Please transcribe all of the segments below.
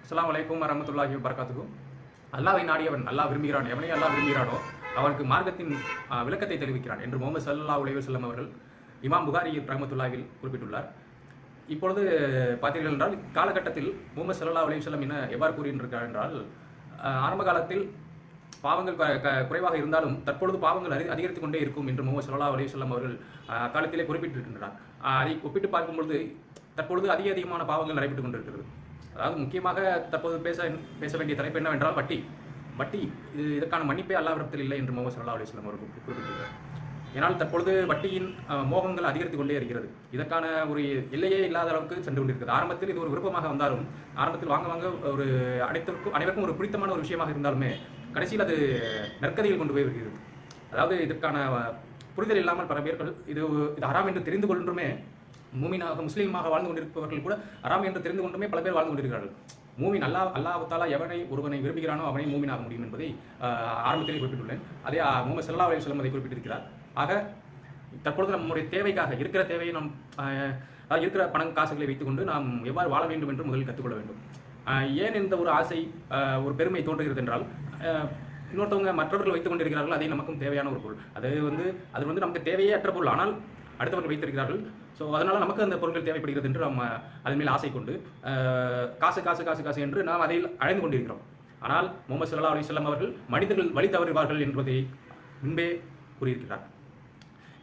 அஸ்ஸலாமு அலைக்கும் வரஹ்மத்துல்லாஹி வபரகாத்துஹு. அல்லாஹ்வை நாடியவன் அல்லாஹ் விரும்புகிறான், எவனை அல்லாஹ் விரும்புகிறானோ அவனுக்கு மார்க்கத்தின் விளக்கத்தை தெரிவிக்கிறான் என்று முஹம்மது ஸல்லல்லாஹு அலைஹி வஸல்லம் அவர்கள் இமாம் புகாரி ரஹ்மத்துல்லாஹில் குறிப்பிட்டுள்ளார். இப்பொழுது பார்த்தீர்கள் என்றால் காலகட்டத்தில் முஹம்மது ஸல்லல்லாஹு அலைஹி வஸல்லம் எவ்வாறு கூறியிருக்கிறார் என்றால், ஆரம்ப காலத்தில் பாவங்கள் குறைவாக இருந்தாலும் தற்பொழுது பாவங்கள் அதிகரித்துக் கொண்டே இருக்கும் என்று முஹம்மது ஸல்லல்லாஹு அலைஹி வஸல்லம் அவர்கள் காலத்திலே குறிப்பிட்டிருக்கின்றனர். அதை ஒப்பிட்டு பார்க்கும்பொழுது தற்பொழுது அதிகமான பாவங்கள் நடைபெற்றுக் கொண்டிருக்கிறது. அதாவது முக்கியமாக தற்போது பேச வேண்டிய தலைப்பு என்னவென்றால் வட்டி இதற்கான மன்னிப்பே அல்லாஹ்விடத்தில் இல்லை என்று முஹம்மது ஸல்லல்லாஹு அலைஹி வஸல்லம் அவர்கள் குறிப்பிட்டிருக்கிறார். ஏனால் தற்பொழுது வட்டியின் மோகங்கள் அதிகரித்துக் கொண்டே இருக்கிறது. இதற்கான ஒரு எல்லையே இல்லாத அளவுக்கு சென்று கொண்டிருக்கிறது. ஆரம்பத்தில் இது ஒரு விருப்பமாக வந்தாலும், ஆரம்பத்தில் வாங்க ஒரு அனைவருக்கும் ஒரு பிடித்தமான ஒரு விஷயமாக இருந்தாலுமே கடைசியில் அது நற்கதியில் கொண்டு போய் வருகிறது. அதாவது இதற்கான புரிதல் இல்லாமல் பல பேர்கள் இது ஹராம் என்று தெரிந்து கொண்டுமே மூமினாக முஸ்லீமாக வாழ்ந்து கொண்டிருப்பவர்கள் கூட ஹராம் என்று தெரிந்து கொண்டுமே பல பேர் வாழ்ந்து கொண்டிருக்கிறார்கள். மூமின் அல்லாஹ் தஆலா ஒருவனை விரும்புகிறானோ அவனை மூமினாக முடியும் என்பதை ஆரம்பத்திலே குறிப்பிட்டுள்ளேன். அதே முஹம்மது ஸல்லல்லாஹு அலைஹி வஸல்லம் அதை குறிப்பிட்டிருக்கிறார். ஆக தற்பொழுது நம்முடைய தேவைக்காக இருக்கிற தேவையை நாம் இருக்கிற பணம் காசுகளை வைத்துக்கொண்டு நாம் எவ்வாறு வாழ வேண்டும் என்று முதலில் கற்றுக்கொள்ள வேண்டும். ஏன் இந்த ஒரு ஆசை ஒரு பெருமை தோன்றுகிறது என்றால், இன்னொருத்தவங்க மற்றவர்கள் வைத்துக் கொண்டிருக்கிறார்கள், அதை நமக்கும் தேவையான ஒரு பொருள். அது நமக்கு தேவையே அற்ற பொருள், ஆனால் அடுத்தவர்கள் வைத்திருக்கிறார்கள். ஸோ அதனால் நமக்கு அந்த பொருட்கள் தேவைப்படுகிறது என்று நம்ம அதன் மேல் ஆசை கொண்டு காசு காசு காசு காசு என்று நாம் அதில் அழைந்து கொண்டிருக்கிறோம். ஆனால் முஹம்மது ஸல்லல்லாஹு அலைஹி வஸல்லம் அவர்கள் மனிதர்கள் வழி தவறுவார்கள் என்பதை முன்பே கூறியிருக்கிறார்.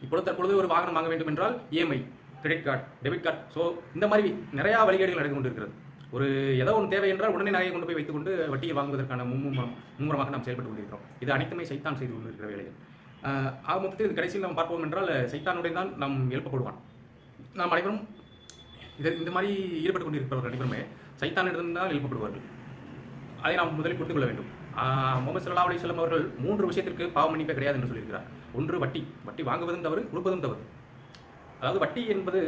இப்பொழுது தற்பொழுது ஒரு வாகனம் வாங்க வேண்டும் என்றால் EMI, credit card, debit card, so இந்த மாதிரி நிறையா வழிகேடுகள் நடந்து கொண்டிருக்கிறது. ஒரு ஏதோ ஒன்று தேவை என்றால் உடனே நகையை கொண்டு போய் வைத்துக்கொண்டு வட்டியை வாங்குவதற்கான மும்முரமாக நாம் செயல்பட்டு கொண்டிருக்கிறோம். இது அனைத்துமே சைத்தான் செய்து கொண்டிருக்கிற வேலைகள். மொத்தத்தில் இது கடைசியில் நாம் பார்ப்போம் என்றால் சைத்தானுடைய தான் நாம் எழுப்பப்படுவான். நாம் அனைவரும் இந்த மாதிரி ஈடுபட்டு கொண்டிருப்பவர்கள் அனைவருமே சைத்தானிடம் தான் எழுப்பப்படுவார்கள். அதை நாம் முதலில் புரிந்து கொள்ள வேண்டும். முஹம்மது ஸல்லல்லாஹு அலைஹி வஸல்லம் அவர்கள் 3 விஷயத்திற்கு பாவ மன்னிப்பே கிடையாது என்று சொல்லியிருக்கிறார். ஒன்று வட்டி வாங்குவதும் தவறு, கொடுப்பதும் தவறு. அதாவது வட்டி என்பது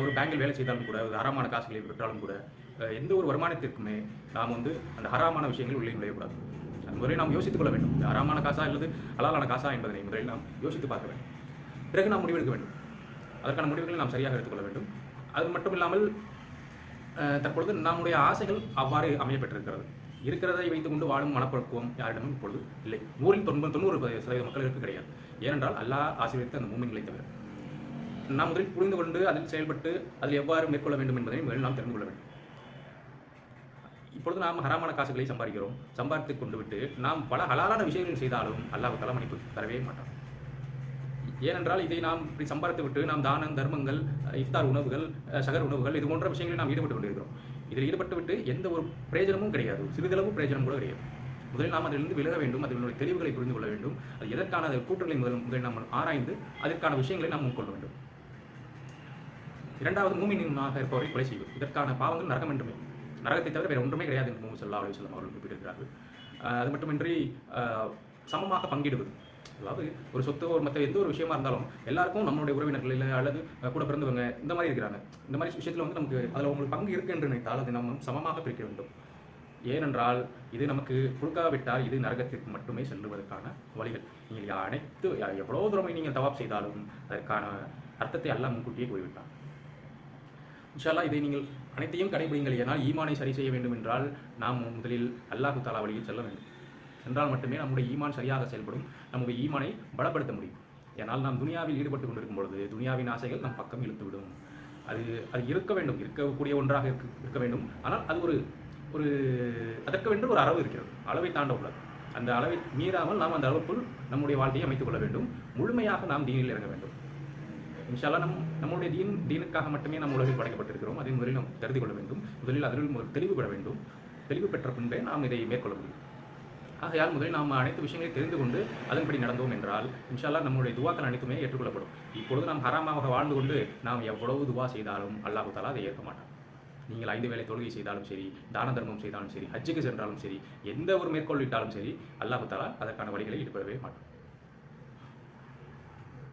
ஒரு பேங்கில் வேலை செய்தாலும் கூட, ஒரு ஹராமான காசுகளை பெற்றாலும் கூட, எந்த ஒரு வருமானத்திற்குமே நாம் அந்த ஹராமான விஷயங்கள் உள்ளே நுழையக்கூடாது. முதலில் நாம் யோசித்துக் கொள்ள வேண்டும். ஹராமான காசா அல்லது ஹலாலான காசா என்பதை முதலில் நாம் யோசித்து பார்க்க வேண்டும். பிறகு நாம் முடிவெடுக்க வேண்டும். அதற்கான முடிவுகளை நாம் சரியாக எடுத்துக்கொள்ள வேண்டும். அது மட்டும் இல்லாமல் தற்பொழுது நம்முடைய ஆசைகள் அவ்வாறு அமையப்பட்டிருக்கிறது. இருக்கிறதை வைத்துக்கொண்டு வாழும் மனப்பக்குவம் யாரிடமும் இப்பொழுது இல்லை. 90% மக்களுக்கு கிடையாது. ஏனென்றால் அல்லாஹ் ஆசீர்வதித்த அந்த மூமின்களை தவிர. நாம் முதலில் புரிந்து கொண்டு அதில் செயல்பட்டு அதில் எவ்வாறு மேற்கொள்ள வேண்டும் என்பதை முதலில் நாம் தெரிந்து கொள்ள வேண்டும். இப்பொழுது நாம் ஹராமான காசுகளை சம்பாதித்துக் கொண்டு விட்டு நாம் பல ஹலாலான விஷயங்கள் செய்தாலும் அல்லாஹ் தஆலா மன்னிப்பு தரவே மாட்டான். ஏனென்றால் இதை நாம் இப்படி சம்பாதித்து விட்டு நாம் தானம், தர்மங்கள், இஃப்தார் உணவுகள், சகர் உணவுகள் இது போன்ற விஷயங்களில் நாம் ஈடுபட்டு கொண்டிருக்கிறோம். இதில் ஈடுபட்டு விட்டு எந்த ஒரு பிரயோஜனமும் கிடையாது. சிறிதளவு பிரயோஜனம் கூட கிடையாது. முதலில் நாம் அதிலிருந்து விலக வேண்டும். அதனுடைய தெளிவுகளை புரிந்து கொள்ள வேண்டும். அது எதற்கான கூற்றுகளை முதலில் நாம் ஆராய்ந்து அதற்கான விஷயங்களை நாம் மேற்கொள்ள வேண்டும். இரண்டாவது, மூமினாக இருப்பவரை கொலை செய்வது. இதற்கான பாவங்கள் நரகம் என்றுமே, நரகத்தை தவிர வேறு ஒன்றுமே கிடையாது என்று முஹம்மது ஸல்லல்லாஹு அலைஹி வஸல்லம் அவர்கள் குறிப்பிட்டிருக்கிறார்கள். அது மட்டுமின்றி சமமாக பங்கிடுவது. அதாவது ஒரு சொத்து ஒரு மற்ற எந்த ஒரு விஷயமா இருந்தாலும் எல்லாருக்கும் நம்மளுடைய உறவினர்கள் இல்லை அல்லது கூட பிறந்தவங்க இந்த மாதிரி இருக்கிறாங்க. இந்த மாதிரி விஷயத்தில் நமக்கு அதில் உங்களுக்கு பங்கு இருக்குது என்று நினைத்தால் அதை நம்ம சமமாக பிரிக்க வேண்டும். ஏனென்றால் இது நமக்கு கொடுக்காவிட்டால் இது நரகத்திற்கு மட்டுமே செல்லுவதற்கான வழிகள். நீங்கள் எவ்வளோ தூரம் நீங்கள் தவாப் செய்தாலும் அதற்கான அர்த்தத்தை அல்லாஹ் முன்கூட்டியே கூறிவிட்டார். இன்ஷா அல்லாஹ் இதை நீங்கள் அனைத்தையும் கடைபிடிங்கள். ஏனால் ஈமானை சரி செய்ய வேண்டும் என்றால் நாம் முதலில் அல்லாஹ் தஆலா வழியில் செல்ல வேண்டும். என்றால் மட்டுமே நம்முடைய ஈமான் சரியாக செயல்படும். நம்முடைய ஈமானை பலப்படுத்த முடியும். ஏனால் நாம் துனியாவில் ஈடுபட்டு கொண்டிருக்கும் பொழுது துனியாவின் ஆசைகள் நம் பக்கம் இழுத்துவிடும். அது இருக்க வேண்டும், இருக்கக்கூடிய ஒன்றாக இருக்க வேண்டும். ஆனால் அது ஒரு அதற்கென்று ஒரு அளவு இருக்கிறது. அளவை தாண்டக்கூடாது. அந்த அளவை மீறாமல் நாம் அந்த அளவுக்குள் நம்முடைய வாழ்க்கையை அமைத்துக் கொள்ள வேண்டும். முழுமையாக நாம் தீனில் இறங்க வேண்டும். இன்ஷா அல்லாஹ் நம்முடைய தீனுக்காக மட்டுமே நாம் உலகில் படைக்கப்பட்டிருக்கிறோம். அதை முதலில் நாம் தெரிந்து கொள்ள வேண்டும். முதலில் அதில் தெளிவு பெற வேண்டும். தெளிவு பெற்ற பின்பே நாம் இதை மேற்கொள்ள முடியும். ஆகையால் முதலில் நாம் அனைத்து விஷயங்களை தெரிந்து கொண்டு அதன்படி நடந்தோம் என்றால் இன்ஷா அல்லாஹ் நம்முடைய துவாக்கள் அனைத்துமே ஏற்றுக்கொள்ளப்படும். இப்பொழுது நாம் ஹராமாக வாழ்ந்து கொண்டு நாம் எவ்வளவு துவா செய்தாலும் அல்லாஹ் தஆலா அதை ஏற்க மாட்டான். நீங்கள் 5 வேளை தொழுகை செய்தாலும் சரி, தான தர்மம் செய்தாலும் சரி, ஹஜ்ஜுக்கு சென்றாலும் சரி, எந்த ஒரு மேற்கொள்ளிட்டாலும் சரி, அல்லாஹ் தஆலா அதற்கான வழிகளை ஈடுபடவே மாட்டான்.